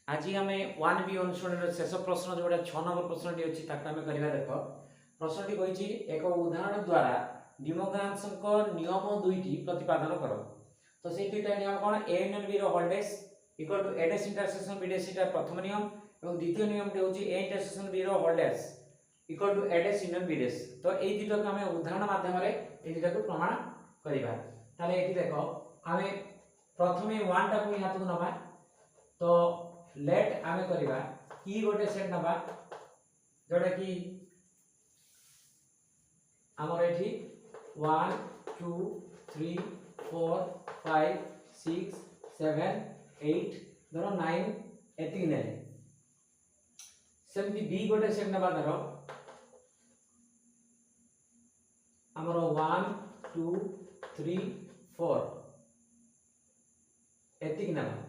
आज आम 1B अनुसरण शेष प्रश्न जो 6 नंबर प्रश्नटी अच्छी आम करवा देख प्रश्नटी कही एक उदाहरण द्वारा डिमोग्राम्स नियम दुईटी प्रतिपादन कर। तो से दुईटा नियम कौन A union B whole dash equal to A dash intersection B dash प्रथम नियम और द्वितीय नियम हूँ A intersection B whole dash equal to A dash union B dash. तो ये दुईटा को आम उदाहरण माध्यम दुईटा को प्रमाण करवा। ताले ये देख आम प्रथम 1 टा को हाथ को नवा। तो लेट आमे करिबा ई गोटे सेट नबा जोटा कि हमर एठी 1 2 3 4 5 6 7 8 धरो 9 एति ने सेमती बी गोटे सेट नबा धरो हमर 1 2 3 4 एति नबा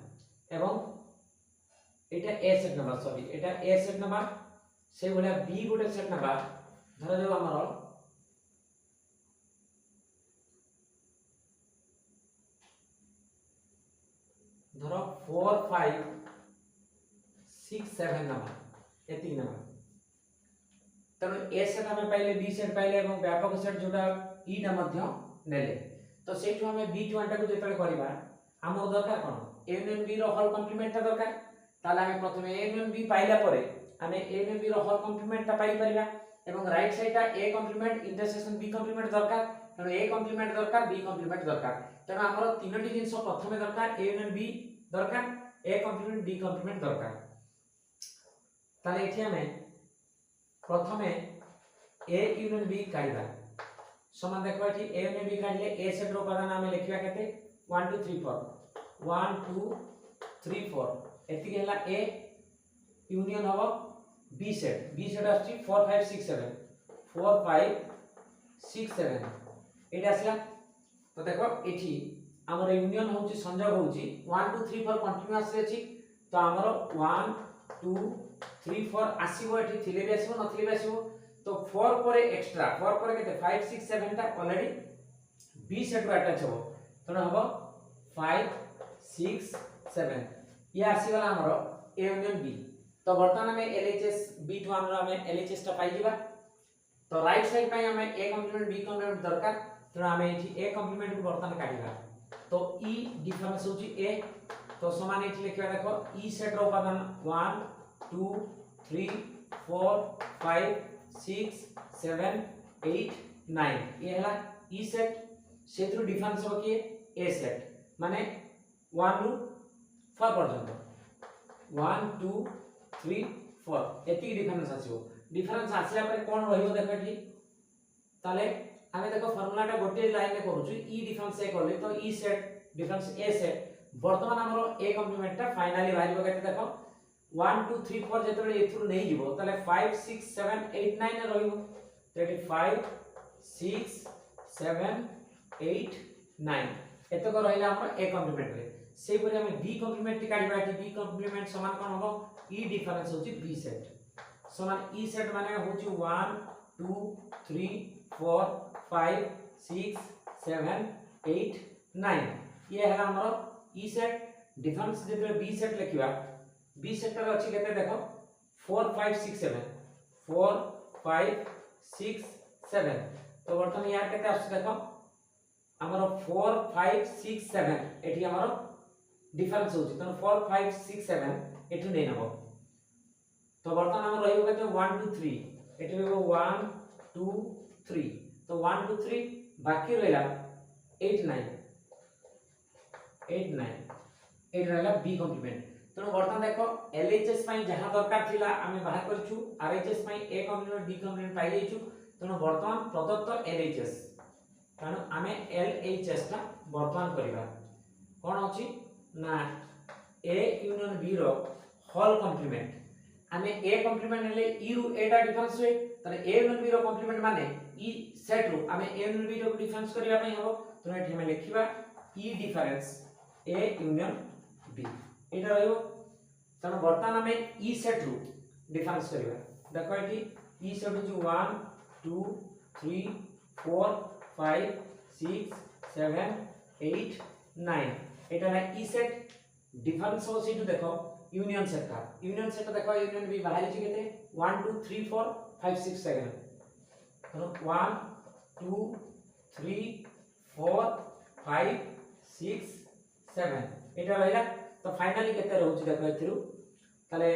एवं एटा ए सेट नंबर सॉरी एटा ए सेट नंबर से भलिया बी गोटे सेट नंबर धर जो हमर धर 4 5 6 7 नंबर एति नंबर तनो ए सेट हमें पहले बी सेट पहले एवं व्यापक सेट जोटा ई टा मध्य नेले। तो सेठु हमें बी टा को जेतले करबा हमर दरकार कोन ए यूनियन बी रो होल कॉम्प्लीमेंट ता दरकार। ताला हमें प्रथम ए यूनियन बी पाइला परे हमें ए यूनियन बी रो होल कॉम्प्लीमेंट ता पाई परिबा एवं राइट साइड ता A complement intersection B complement दरकार। तनो ए कॉम्प्लीमेंट दरकार बी कॉम्प्लीमेंट दरकार। तनो हमर तीनोटी जिंस प्रथमे दरकार ए यूनियन बी दरकार ए कॉम्प्लीमेंट बी कॉम्प्लीमेंट दरकार। ताले एठी हमें प्रथमे ए यूनियन बी काढिबा समान देखो एठी ए यूनियन बी काढले ए सेट रो उपादान हमें लिखिबा केते 1 2 3 4 1 2 3 4 एति गेला ए यूनियन हबो बी सेट आछि 4 5 6 7 4 5 6 7 एटा आसला। तो देखो एठी हमर यूनियन होउची संयोग होउची 1 2 3 4 कंटीन्यूअस रे अछि। तो हमर 1 2 3 4 आसीबो एठी थिले भी आसीबो नथिले भी आसीबो। तो 4 परे एक्स्ट्रा 4 परे केते 5 6 7 टा ऑलरेडी बी सेट रो अटैच हबो। तनो हबो 5 6 7 ये आसी वाला हमरो ए यूनियन बी। तो वर्तमान में एलएचएस बी टू हमरो हमें एलएचएस टा पाई दिबा। तो राइट साइड पे हमें ए कॉम्प्लीमेंट बी कॉम्प्लीमेंट दरकार। तो हमें एठी ए कॉम्प्लीमेंट को वर्तमान काढिबा। तो ई डिफरेंस होची ए। तो समान एठी लिखिबा देखो ई सेट रो उपादान 1 2 3 4 5 6 7 8 9 ये हला ई सेट सेथु डिफरेंस हो कि ए सेट माने 1 रु 4 पर्यंत 1 2 3 4 एति डिफरेंस आसीबो। डिफरेंस आसिला परे कोन रहिबो देखो एठी ताले हमें देखो फार्मूला टा गोटे लाइन में करूछु ई डिफरेंस ए करले। तो ई सेट डिफरेंस ए सेट वर्तमान हमरो ए कॉम्प्लीमेंट टा फाइनली बाहिबो केते देखो 1 2 3 4 जेतबे एथुर नै जिवो ताले 5 6 7 8 9 ने रहिबो। तो एठी 5 6 7 8 9 एतक रहिला हमर ए कॉम्प्लीमेंट रे। से परे हम बी कॉम्प्लीमेंट काढिबा एठी बी कॉम्प्लीमेंट समान कोन होबो ई डिफरेंस होची बी सेट समान ई सेट माने होची 1 2 3 4 5 6 7 8 9 ये है हमरो ई सेट। डिफरेंस जेते बी सेट लिखिबा बी सेट रे अछि केते देखो 4 5 6 7 4 5 6 7। तो वर्तमान यार केते आछि देखो हमरो 4 5 6 7 एठी हमरो डिफरेंस होची। तो 4 5 6 7 एठु नै नबो। तो वर्तमान हम रहिबो केते 1 2 3 एठु रहबो 1 2 3। तो 1 2 3 बाकी रहला 8 9 8 9 एठ रहला बी कॉम्प्लीमेंट। तो वर्तमान देखो एलएचएस पई जहां दरकार थिला हमें बाहर करछु आरएचएस पई ए कॉम्प्लीमेंट बी कॉम्प्लीमेंट पाई जाइछु। तो वर्तमान प्रदत्त एलएचएस कारण हमें एलएचएस ता वर्तमान करिबा कोन अछि ना ए यूनियन बी रो होल कॉम्प्लीमेंट हमें ए कॉम्प्लीमेंट ले ई रु ए टा डिफरेंस हुए। तने ए यूनियन बी रो कॉम्प्लीमेंट माने ई सेट रु हमें ए यूनियन बी रो डिफरेंस करिया पई हबो। तो एठी हमें लिखिबा ई डिफरेंस ए यूनियन बी एटा रहिबो। तने वर्तमान हमें ई सेट रु डिफरेंस करिबा देखो एठी ई सेट जो 1 2 3 4 5 6 7 8 9 एटा है ई सेट डिफरेंस हो से देखो यूनियन सेट देखो यूनियन भी बाहर छी केते 1 2 3 4 5 6 7 तो 1 2 3 4 5 6 7 एटा रहला तो फाइनली केते रहउची देखो एथिरु ताले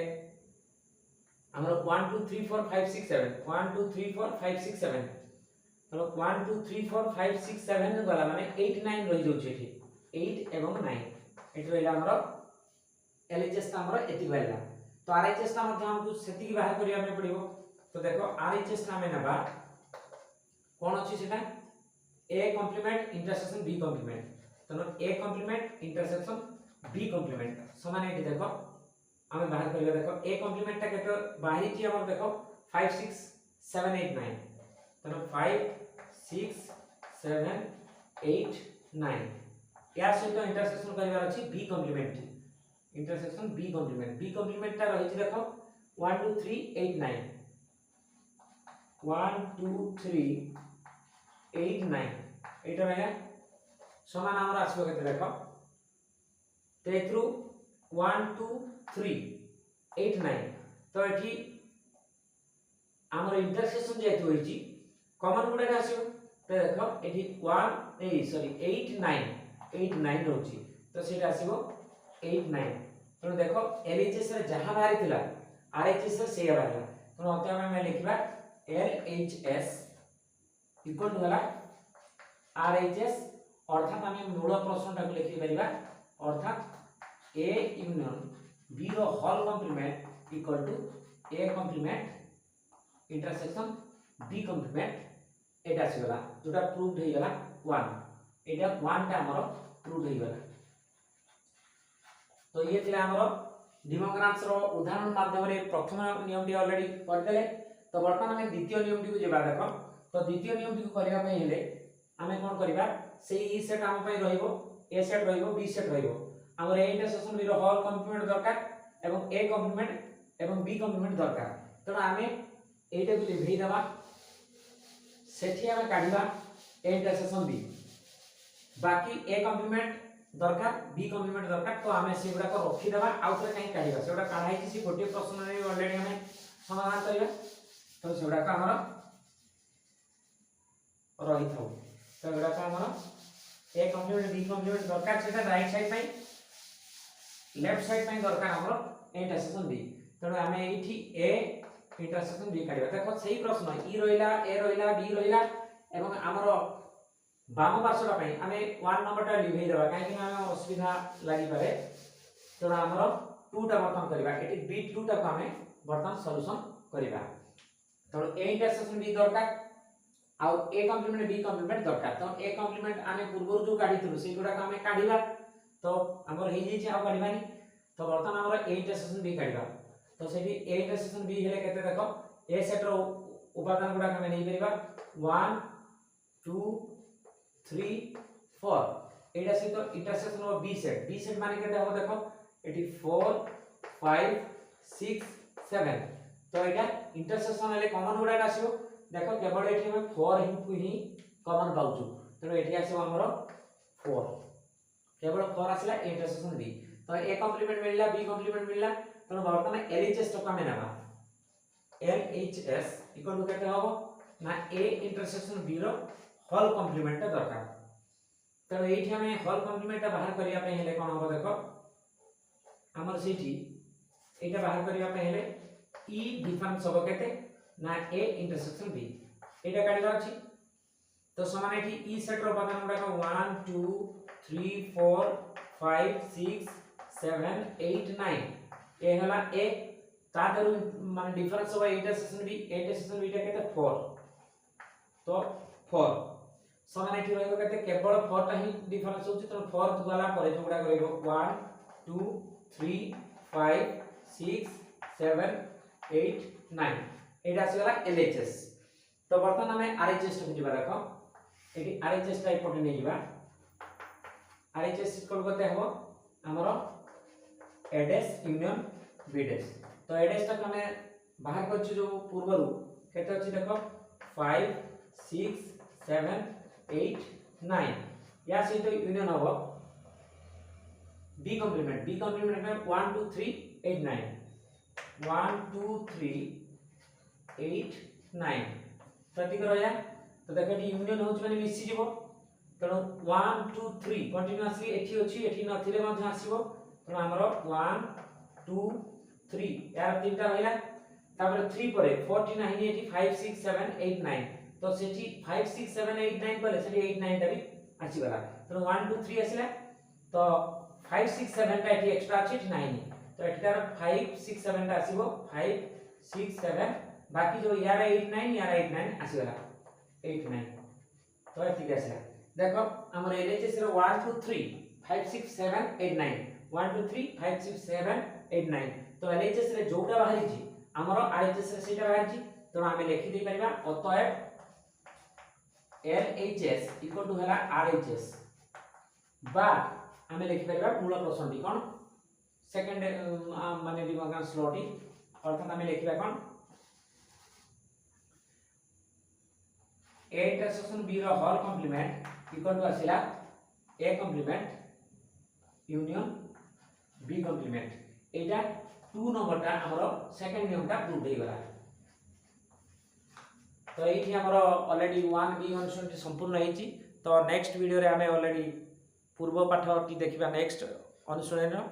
हमरो 1 2 3 4 5 6 7 1 2 3 4 5 6 7 तो 1 2 3 4 5 6 7 गला माने 8 9 रहि जाउची एठी 8 एवं 9 एठी रहला हमरो एलएचएस ता हमरो एति रहला तो आरएचएस ता मध्ये हमकु सेति की बाहर करिया में पड़िबो तो देखो आरएचएस नामे नबा कोन अछि सेटा a complement intersection b complement तो a complement intersection b complement समान एठी देखो हमें बाहर करिया देखो a कॉम्प्लीमेंट ता केतो बाहरी छी हमर देखो 5 6 7 8 9 तो 5 6 7 8 9 या सहित इंटरसेक्शन करिवार अछि b complement intersection b complement ता रहि छी देखो 1 2 3 8 9 1 2 3 8 9 एटा में समान हमर आछबो केते देखो तेथरु 1 2 3 8 9 तो एठी हमर इंटरसेक्शन जे होई छी कॉमन गुडा आसीबो तो देखो एठी 8 9 रहउची तो सेटा आसीबो 8 9 तो देखो एलएचएस रे जहां बाहरी थिला आरएचएस रे सेया बाहरला तो अते हम लिखबा एलएचएस इक्वल टू होला आरएचएस अर्थात हम मूल प्रश्नटा को लिखि परिबा अर्थात ए यूनियन बी रो whole complement equal to A complement intersection B complement एटा सिगला जोटा प्रूव्ड हे गला 1 एटा 1 टा हमरो प्रूव्ड हे गला तो ये थिला हमरो डिमोग्राम्स रो उदाहरण माध्यम रे प्रथम नियम टी ऑलरेडी कर देले तो वर्तमान हम द्वितीय नियम टी को जेबा देखो तो द्वितीय नियम टी को करिया पय हेले हमें कोन करिबा से ई सेट हम पय रहिबो ए सेट रहिबो बी सेट रहिबो हमर ए इंटरसेक्शन बी रो होल कॉम्प्लीमेंट दरकार एवं ए कॉम्प्लीमेंट एवं बी कॉम्प्लीमेंट दरकार तो हमें एटा को लिखि दबा सेठी हमें काढिबा ए इंटरसेक्शन बी बाकी ए कॉम्प्लीमेंट दरकार बी कॉम्प्लीमेंट दरकार तो हमें से गुडा को रखि दबा आउथरे काई काढिबा से गुडा काढाई किसी गोटे प्रश्न रे ऑलरेडी हमें समाधान करिबा तो से गुडा का हमर रही थाउ तो गुडा का हमर ए कॉम्प्लीमेंट बी कॉम्प्लीमेंट दरकार सेटा राइट साइड पई लेफ्ट साइड पई दरकार हमर ए इंटरसेक्शन बी तो हमें एठी ए इंटरसेक्शन बी काढिबा देखो सही प्रश्न ई रहिला ए रहिला बी रहिला एवं हमर बाम पार्श्वटा पई हमें 1 नंबर टा लिखै देबा काहे कि हमें असुविधा लागि पारे तो हमर 2 टा बर्तन करबा एटी b2 टा को हमें बर्तन सॉल्यूशन करबा तो a इंटरसेक्शन b दरकार आ a कॉम्प्लीमेंट b कॉम्प्लीमेंट दरकार तो a कॉम्प्लीमेंट हमें पूर्व जो काढी थु से गुडा को हमें काढिबा तो हमर हे जे आ काढिबानी तो बर्तन हमर a इंटरसेक्शन b काढिबा तो सेठी a इंटरसेक्शन b हेले केते देखो a सेट रो उपादान गुडा हमें नै परिबा 1 2 3 4 एटा से तो इंटरसेक्शन ऑफ बी सेट माने केते हो देखो एटी 4 5 6 7 तो एटा इंटरसेक्शन वाले कॉमन गुडा आसीबो देखो केवल एठी हम 4 ही कॉमन पाउछु तो एठी आसीबो हमरो 4 केवल 4 आसला इंटरसेक्शन बी तो ए कॉम्प्लीमेंट मिलला बी कॉम्प्लीमेंट मिलला तो वर्तमान एलएचएस तो का मेनाबा एलएचएस इक्वल टू केते हो ना ए इंटरसेक्शन बी रो होल कॉम्प्लीमेंट दरकार तो एठी हमें होल कॉम्प्लीमेंट बाहर करिया पे हेले कोन हो देखो हमर सेठी एटा बाहर करिया पे हेले ई डिफरेंस हो केते ना ए इंटरसेक्शन बी एटा काढिबा अछि तो समान एठी ई सेट रो उपादान गुडा को 1 2 3 4 5 6 7 8 9 ए हला ए ता दरु माने डिफरेंस हो इंटरसेक्शन बी टा केते 4 तो 4 समान एठी रहइबो केते केवल 4 टा ही डिफरेंस होची तो 4 गला परे जोडा करइबो 1 2 3 5 6 7 8 9 एटा आसीगला एलएचएस तो बर्तन हमें आरएचएस को जिबा देखो एठी आरएचएस टाइप पटे नै जिबा आरएचएस इक्वल करते हो हमरो एडेस यूनियन बीडेस तो एडेस तक हमें बाहर करछि जो पूर्वरु केते अछि देखो 5 6 7 8 9 या से तो यूनियन हो बी कॉम्प्लीमेंट में 1 2 3 8 9 1 2 3 8 9 प्रतीक रहा तो देख ये यूनियन होच माने मिसी जीवो तेणु 1 2 3 कंटीन्यूअसली एठी अछि एठी नथिले मध्ये आसीबो तेणु हमरो 1 2 3 यार तीनटा रहिला तापर 3 परे 49 एठी 5 6 7 8 9 तो सेठी 5 6 7 8 9 परे सेठी 8 9 टा भी आसी गला तेणु 1 2 3 आसीला तो 5 6 7 टा एठी एक्स्ट्रा अछि एठी 9 तो एठार 5 6 7 टा आसीबो 5 6 7 बाकी जो यार 8 9 यार 8 9 आसी गला 8 9 तो एठी आसीला देखो हमर एलएचएस रो 1 2 3 5 6 7 8 9 1 2 3 5 6 7 8 9 तो एलएचएस रे जोटा बाहरी छी हमर आरएचएस रे सेटा बाहरी छी तो हमें लिखि दे परिबा अतएव LHS इक्वल टू हला RHS बा हमें लिखि परिबा मूल प्रश्नटी कोन सेकंड माने दिमाग स्लोटी अर्थात हमें लिखिबा कोन A intersection B रो होल कॉम्प्लीमेंट इक्वल टू आसिला A complement union B complement एटा 2 नंबर टा हमरो सेकंड नियम टा प्रूव हे गला तो एठी हमरो ऑलरेडी 1B अनुसरण संपूर्ण हेची तो नेक्स्ट वीडियो रे हमें ऑलरेडी पूर्व पाठ की देखिबा नेक्स्ट अनुसरण रो